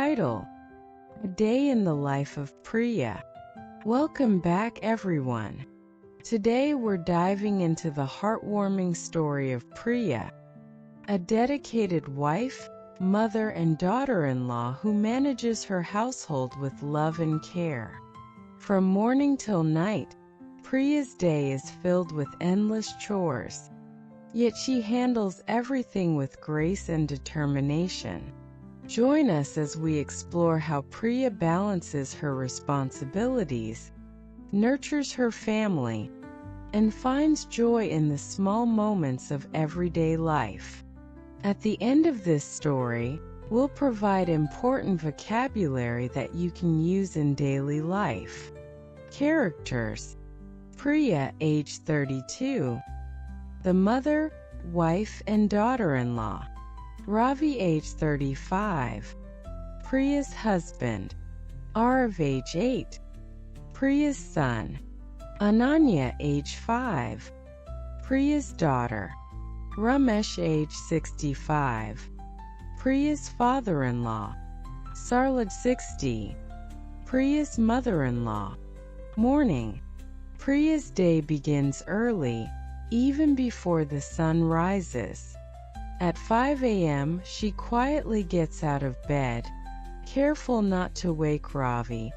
Title: A Day in the Life of Priya. Welcome back, everyone. Today we're diving into the heartwarming story of Priya, a dedicated wife, mother, and daughter-in-law who manages her household with love and care. From morning till night, Priya's day is filled with endless chores. Yet she handles everything with grace and determination. Join us as we explore how Priya balances her responsibilities, nurtures her family, and finds joy in the small moments of everyday life. At the end of this story, we'll provide important vocabulary that you can use in daily life. Characters: Priya, age 32, the mother, wife, and daughter-in-law. Ravi, age 35, Priya's husband. Arav, age 8, Priya's son. Ananya, age 5, Priya's daughter. Ramesh, age 65, Priya's father-in-law. Sarla, 60, Priya's mother-in-law. Morning: Priya's day begins early, even before the sun rises. At 5 a.m., she quietly gets out of bed, careful not to wake Ravi,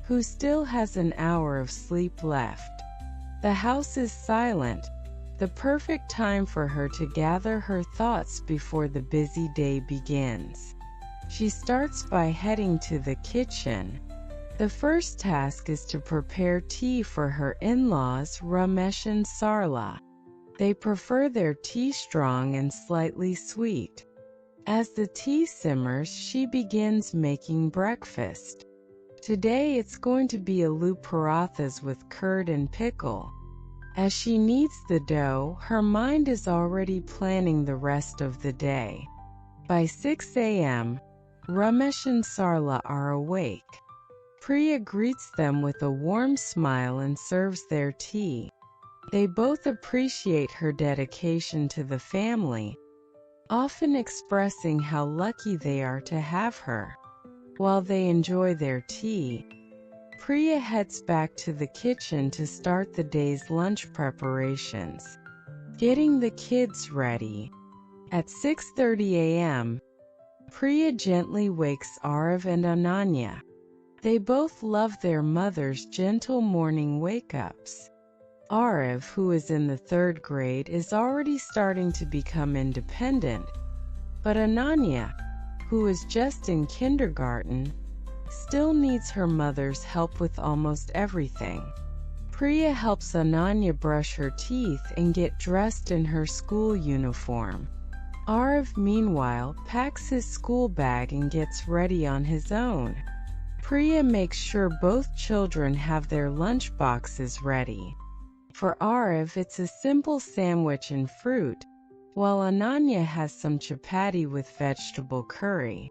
who still has an hour of sleep left. The house is silent, the perfect time for her to gather her thoughts before the busy day begins. She starts by heading to the kitchen. The first task is to prepare tea for her in-laws, Ramesh and Sarla. They prefer their tea strong and slightly sweet. As the tea simmers, she begins making breakfast. Today it's going to be aloo parathas with curd and pickle. As she kneads the dough, her mind is already planning the rest of the day. By 6 a.m., Ramesh and Sarla are awake. Priya greets them with a warm smile and serves their tea. They both appreciate her dedication to the family, often expressing how lucky they are to have her. While they enjoy their tea, Priya heads back to the kitchen to start the day's lunch preparations. Getting the kids ready. At 6:30 a.m., Priya gently wakes Arav and Ananya. They both love their mother's gentle morning wake-ups. Arav, who is in the 3rd grade, is already starting to become independent, but Ananya, who is just in kindergarten, still needs her mother's help with almost everything. Priya helps Ananya brush her teeth and get dressed in her school uniform. Arav, meanwhile, packs his school bag and gets ready on his own. Priya makes sure both children have their lunch boxes ready. For Arav, it's a simple sandwich and fruit, while Ananya has some chapati with vegetable curry.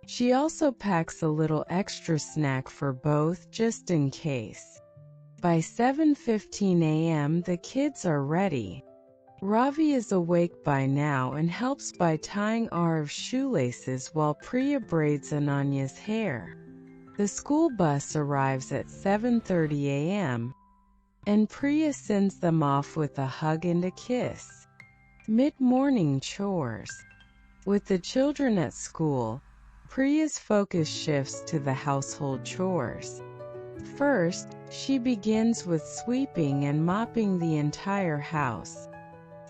She also packs a little extra snack for both, just in case. By 7:15 a.m., the kids are ready. Ravi is awake by now and helps by tying Arav's shoelaces while Priya braids Ananya's hair. The school bus arrives at 7:30 a.m., and Priya sends them off with a hug and a kiss. Mid-morning chores. With the children at school, Priya's focus shifts to the household chores. First, she begins with sweeping and mopping the entire house.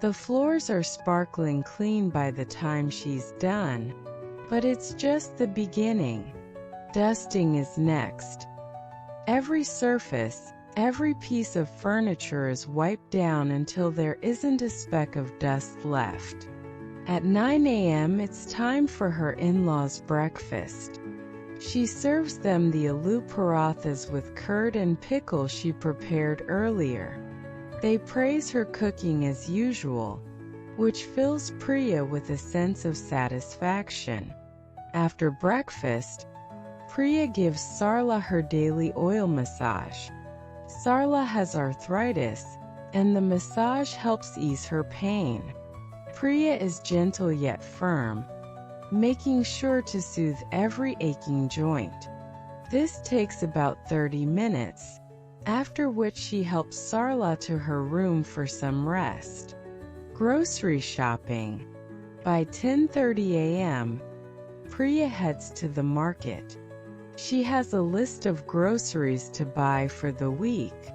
The floors are sparkling clean by the time she's done, but it's just the beginning. Dusting is next. Every surface, every piece of furniture is wiped down until there isn't a speck of dust left. At 9 a.m., it's time for her in-laws' breakfast. She serves them the aloo parathas with curd and pickle she prepared earlier. They praise her cooking as usual, which fills Priya with a sense of satisfaction. After breakfast, Priya gives Sarla her daily oil massage. Sarla has arthritis, and the massage helps ease her pain. Priya is gentle yet firm, making sure to soothe every aching joint. This takes about 30 minutes, after which she helps Sarla to her room for some rest. Grocery shopping. By 10:30 a.m., Priya heads to the market. She has a list of groceries to buy for the week.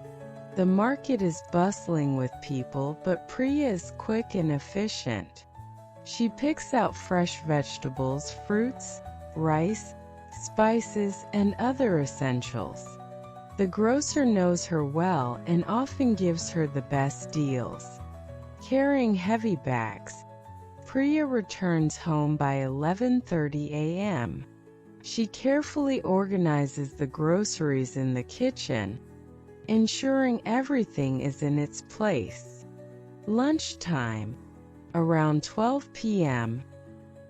The market is bustling with people, but Priya is quick and efficient. She picks out fresh vegetables, fruits, rice, spices, and other essentials. The grocer knows her well and often gives her the best deals. Carrying heavy bags, Priya returns home by 11:30 a.m. She carefully organizes the groceries in the kitchen, ensuring everything is in its place. Lunchtime. Around 12 p.m.,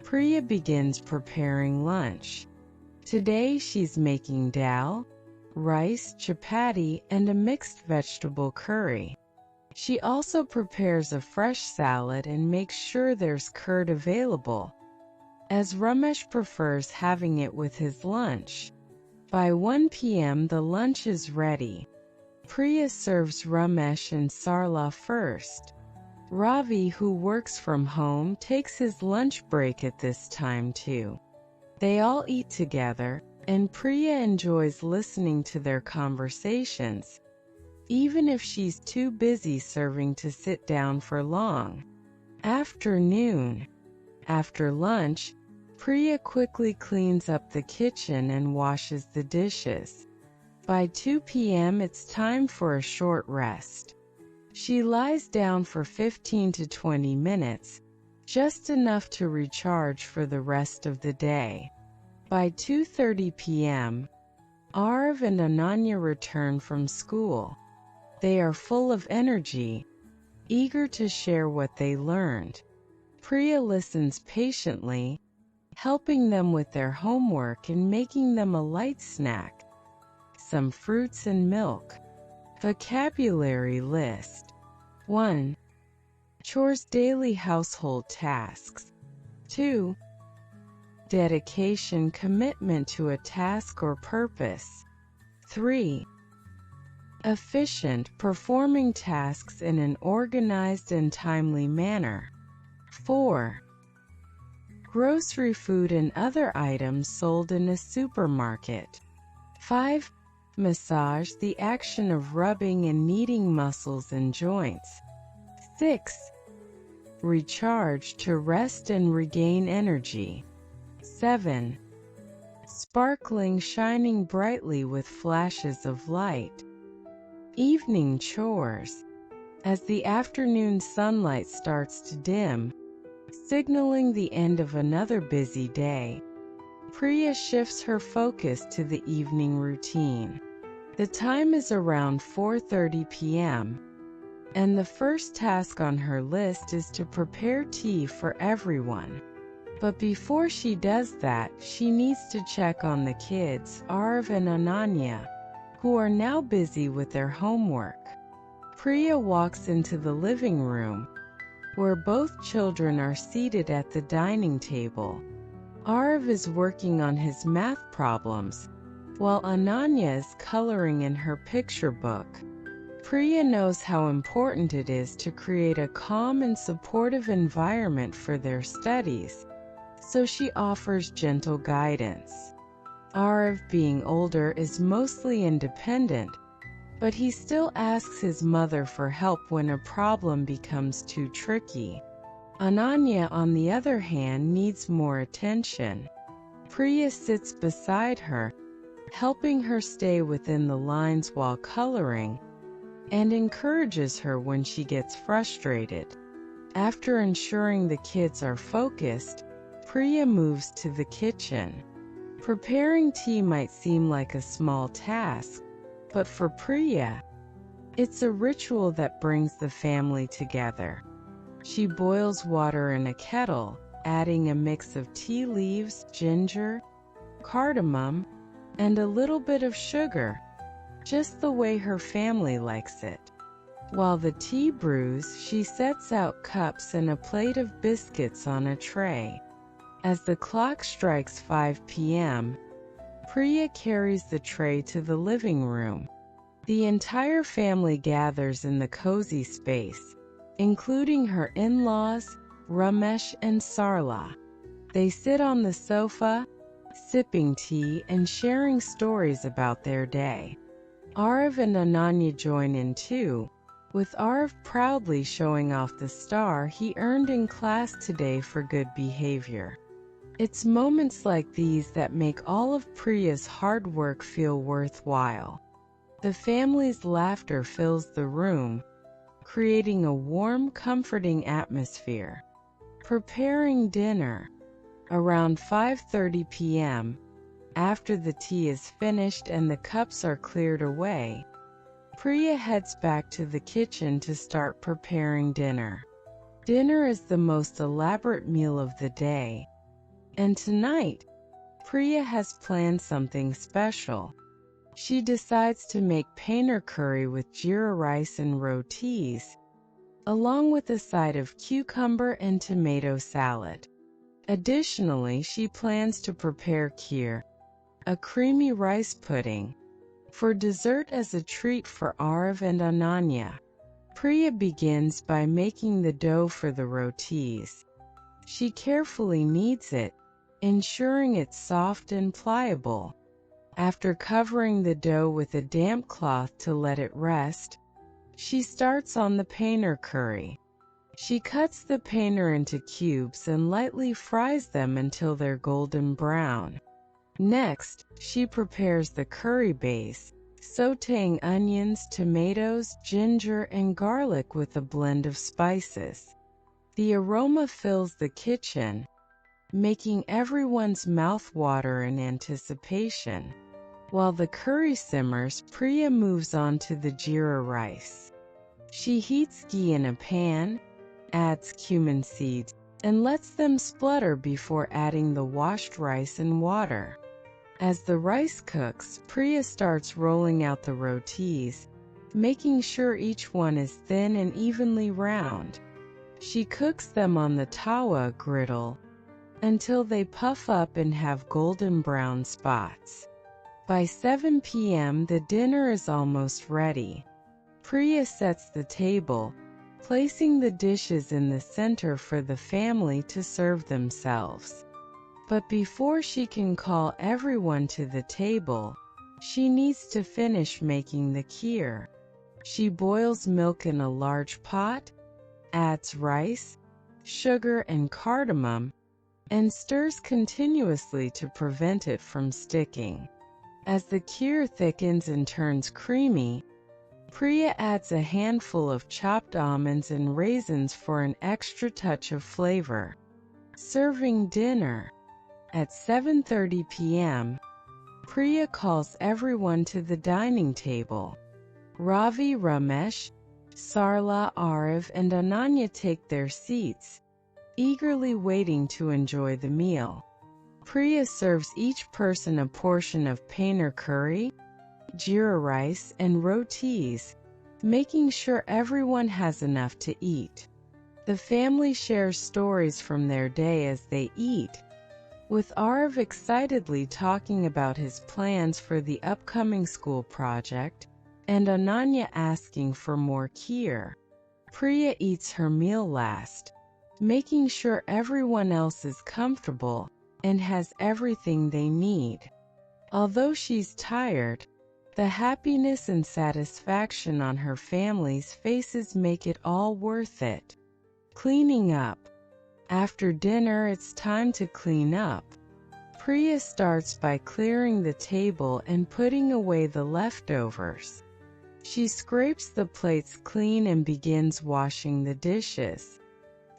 Priya begins preparing lunch. Today she's making dal, rice, chapati, and a mixed vegetable curry. She also prepares a fresh salad and makes sure there's curd available, as Ramesh prefers having it with his lunch. By 1 p.m. the lunch is ready. Priya serves Ramesh and Sarla first. Ravi, who works from home, takes his lunch break at this time too. They all eat together, and Priya enjoys listening to their conversations, even if she's too busy serving to sit down for long. Afternoon. After lunch, Priya quickly cleans up the kitchen and washes the dishes. By 2 p.m. it's time for a short rest. She lies down for 15 to 20 minutes, just enough to recharge for the rest of the day. By 2:30 p.m., Arv and Ananya return from school. They are full of energy, eager to share what they learned. Priya listens patiently, helping them with their homework and making them a light snack. Some fruits and milk. Vocabulary list. 1. Chores, daily household tasks. 2. Dedication, commitment to a task or purpose. 3. Efficient, performing tasks in an organized and timely manner. 4. Grocery, food and other items sold in a supermarket. 5. Massage, the action of rubbing and kneading muscles and joints. 6. Recharge, to rest and regain energy. 7. Sparkling, shining brightly with flashes of light. Evening chores. As the afternoon sunlight starts to dim, signaling the end of another busy day, Priya shifts her focus to the evening routine. The time is around 4:30 p.m., and the first task on her list is to prepare tea for everyone. But before she does that, she needs to check on the kids, Arv and Ananya, who are now busy with their homework. Priya walks into the living room, where both children are seated at the dining table. Arv is working on his math problems, while Ananya is coloring in her picture book. Priya knows how important it is to create a calm and supportive environment for their studies, so she offers gentle guidance. Arv, being older, is mostly independent, but he still asks his mother for help when a problem becomes too tricky. Ananya, on the other hand, needs more attention. Priya sits beside her, helping her stay within the lines while coloring, and encourages her when she gets frustrated. After ensuring the kids are focused, Priya moves to the kitchen. Preparing tea might seem like a small task, but for Priya, it's a ritual that brings the family together. She boils water in a kettle, adding a mix of tea leaves, ginger, cardamom, and a little bit of sugar, just the way her family likes it. While the tea brews, she sets out cups and a plate of biscuits on a tray. As the clock strikes 5 p.m., Priya carries the tray to the living room. The entire family gathers in the cozy space, including her in-laws, Ramesh and Sarla. They sit on the sofa, sipping tea and sharing stories about their day. Arav and Ananya join in too, with Arav proudly showing off the star he earned in class today for good behavior. It's moments like these that make all of Priya's hard work feel worthwhile. The family's laughter fills the room, creating a warm, comforting atmosphere. Preparing dinner. Around 5:30 p.m., after the tea is finished and the cups are cleared away, Priya heads back to the kitchen to start preparing dinner. Dinner is the most elaborate meal of the day, and tonight, Priya has planned something special. She decides to make paneer curry with jeera rice and rotis, along with a side of cucumber and tomato salad. Additionally, she plans to prepare kheer, a creamy rice pudding, for dessert as a treat for Arav and Ananya. Priya begins by making the dough for the rotis. She carefully kneads it, ensuring it's soft and pliable. After covering the dough with a damp cloth to let it rest, she starts on the paneer curry. She cuts the paneer into cubes and lightly fries them until they're golden brown. Next, she prepares the curry base, sautéing onions, tomatoes, ginger, and garlic with a blend of spices. The aroma fills the kitchen, making everyone's mouth water in anticipation. While the curry simmers, Priya moves on to the jeera rice. She heats ghee in a pan, adds cumin seeds, and lets them splutter before adding the washed rice and water. As the rice cooks, Priya starts rolling out the rotis, making sure each one is thin and evenly round. She cooks them on the tawa griddle until they puff up and have golden brown spots. By 7 p.m., the dinner is almost ready. Priya sets the table, placing the dishes in the center for the family to serve themselves. But before she can call everyone to the table, she needs to finish making the kheer. She boils milk in a large pot, adds rice, sugar, and cardamom, and stirs continuously to prevent it from sticking. As the kheer thickens and turns creamy, Priya adds a handful of chopped almonds and raisins for an extra touch of flavor. Serving dinner. At 7:30 p.m., Priya calls everyone to the dining table. Ravi, Ramesh, Sarla, Arav, and Ananya take their seats, eagerly waiting to enjoy the meal. Priya serves each person a portion of paneer curry, jeera rice, and rotis, making sure everyone has enough to eat. The family shares stories from their day as they eat, with Arav excitedly talking about his plans for the upcoming school project, and Ananya asking for more kheer. Priya eats her meal last, making sure everyone else is comfortable and has everything they need. Although she's tired, the happiness and satisfaction on her family's faces make it all worth it. Cleaning up. After dinner, it's time to clean up. Priya starts by clearing the table and putting away the leftovers. She scrapes the plates clean and begins washing the dishes.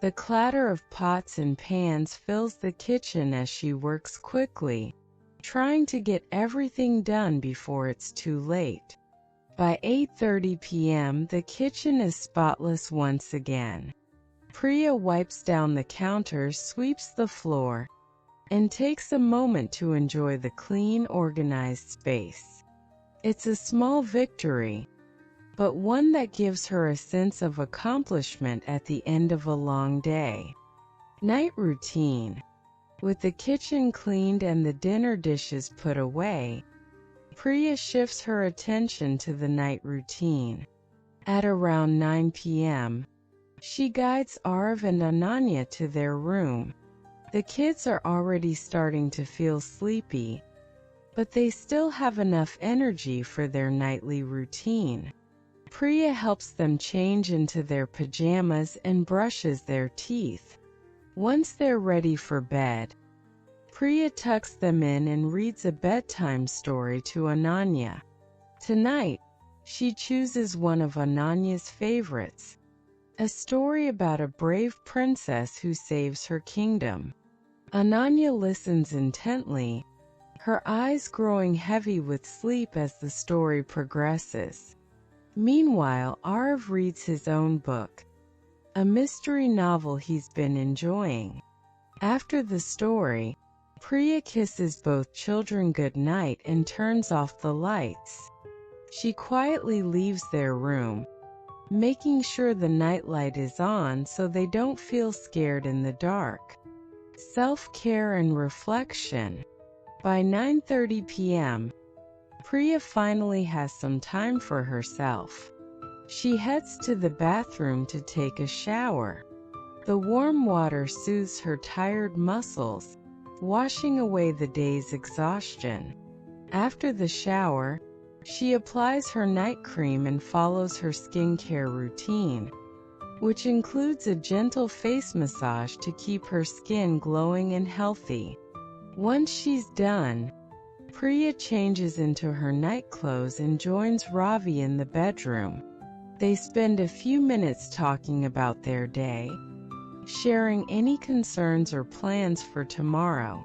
The clatter of pots and pans fills the kitchen as she works quickly, trying to get everything done before it's too late. By 8:30 p.m., the kitchen is spotless once again. Priya wipes down the counters, sweeps the floor, and takes a moment to enjoy the clean, organized space. It's a small victory, but one that gives her a sense of accomplishment at the end of a long day. Night routine. With the kitchen cleaned and the dinner dishes put away, Priya shifts her attention to the night routine. At around 9 p.m., she guides Arv and Ananya to their room. The kids are already starting to feel sleepy, but they still have enough energy for their nightly routine. Priya helps them change into their pajamas and brushes their teeth. Once they're ready for bed, Priya tucks them in and reads a bedtime story to Ananya. Tonight, she chooses one of Ananya's favorites, a story about a brave princess who saves her kingdom. Ananya listens intently, her eyes growing heavy with sleep as the story progresses. Meanwhile, Arv reads his own book, a mystery novel he's been enjoying. After the story, Priya kisses both children goodnight and turns off the lights. She quietly leaves their room, making sure the nightlight is on so they don't feel scared in the dark. Self-care and reflection. By 9:30 p.m., Priya finally has some time for herself. She heads to the bathroom to take a shower. The warm water soothes her tired muscles, washing away the day's exhaustion. After the shower, she applies her night cream and follows her skincare routine, which includes a gentle face massage to keep her skin glowing and healthy. Once she's done, Priya changes into her night clothes and joins Ravi in the bedroom. They spend a few minutes talking about their day, sharing any concerns or plans for tomorrow.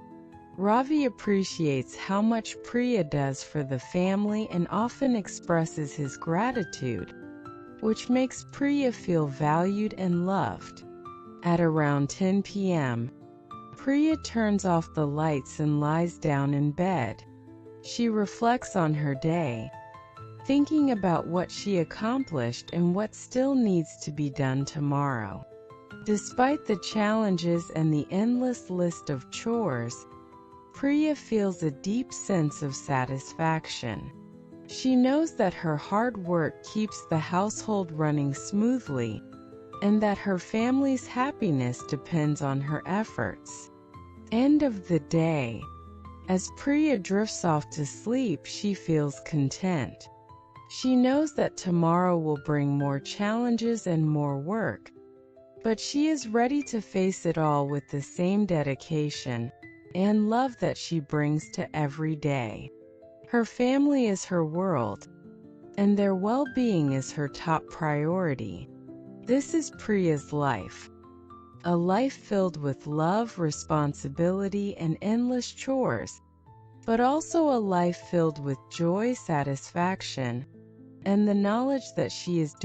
Ravi appreciates how much Priya does for the family and often expresses his gratitude, which makes Priya feel valued and loved. At around 10 p.m., Priya turns off the lights and lies down in bed. She reflects on her day, thinking about what she accomplished and what still needs to be done tomorrow. Despite the challenges and the endless list of chores, Priya feels a deep sense of satisfaction. She knows that her hard work keeps the household running smoothly, and that her family's happiness depends on her efforts. End of the day. As Priya drifts off to sleep, she feels content. She knows that tomorrow will bring more challenges and more work, but she is ready to face it all with the same dedication and love that she brings to every day. Her family is her world, and their well-being is her top priority. This is Priya's life. A life filled with love, responsibility, and endless chores, but also a life filled with joy, satisfaction, and the knowledge that she is